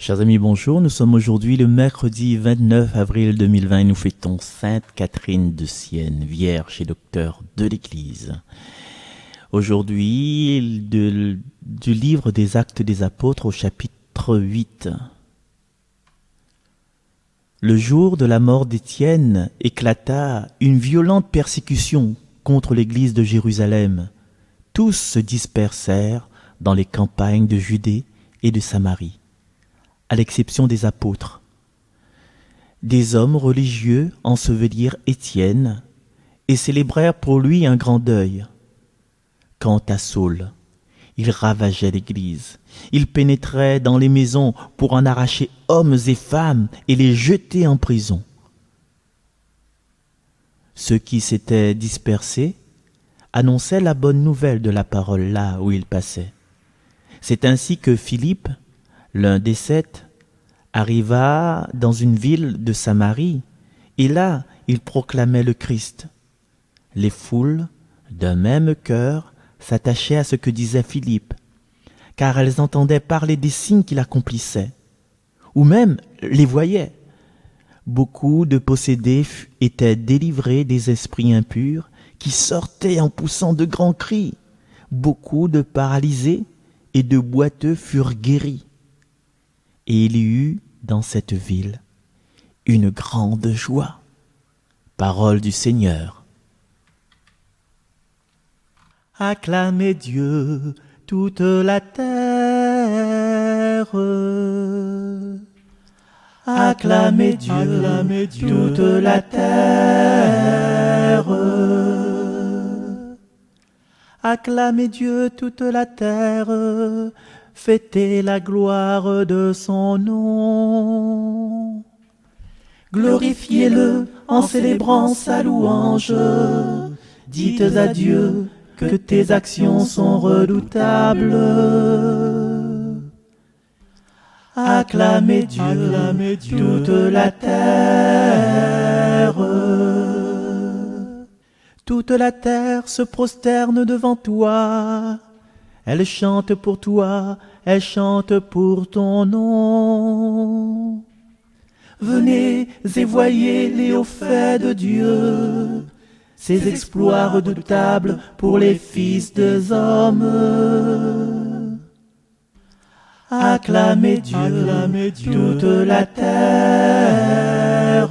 Chers amis, bonjour. Nous sommes aujourd'hui le mercredi 29 avril 2020 et nous fêtons Sainte Catherine de Sienne, Vierge et docteur de l'Église. Aujourd'hui, du livre des Actes des Apôtres au chapitre 8. Le jour de la mort d'Étienne éclata une violente persécution contre l'Église de Jérusalem. Tous se dispersèrent dans les campagnes de Judée et de Samarie, à l'exception des apôtres. Des hommes religieux ensevelirent Étienne et célébrèrent pour lui un grand deuil. Quant à Saul, il ravageait l'Église. Il pénétrait dans les maisons pour en arracher hommes et femmes et les jeter en prison. Ceux qui s'étaient dispersés annonçaient la bonne nouvelle de la parole là où il passait. C'est ainsi que Philippe, l'un des 7, arriva dans une ville de Samarie, et là il proclamait le Christ. Les foules, d'un même cœur, s'attachaient à ce que disait Philippe, car elles entendaient parler des signes qu'il accomplissait, ou même les voyaient. Beaucoup de possédés étaient délivrés des esprits impurs qui sortaient en poussant de grands cris. Beaucoup de paralysés et de boiteux furent guéris. Et il y eut dans cette ville une grande joie. Parole du Seigneur. Acclamez Dieu, toute la terre. Acclamez Dieu, toute la terre. Acclamez Dieu, toute la terre. Fêtez la gloire de son nom. Glorifiez-le en célébrant sa louange. Dites à Dieu que tes actions sont redoutables. Acclamez Dieu, toute la terre. Toute la terre se prosterne devant toi. Elle chante pour toi, elle chante pour ton nom. Venez et voyez les hauts faits de Dieu, ses exploits redoutables pour les fils des hommes. Acclamez Dieu, toute la terre.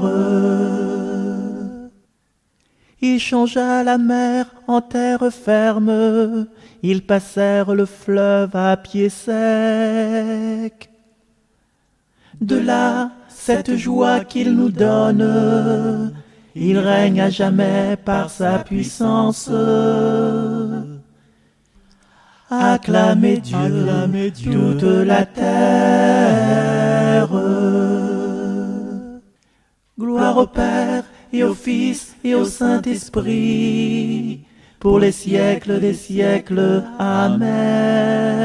Il changea la mer en terre ferme, ils passèrent le fleuve à pied sec. De là, cette joie qu'il nous donne, il règne à jamais par sa puissance. Acclamez Dieu, toute la terre. Gloire au Père et au Fils et au Saint-Esprit, pour les siècles des siècles. Amen.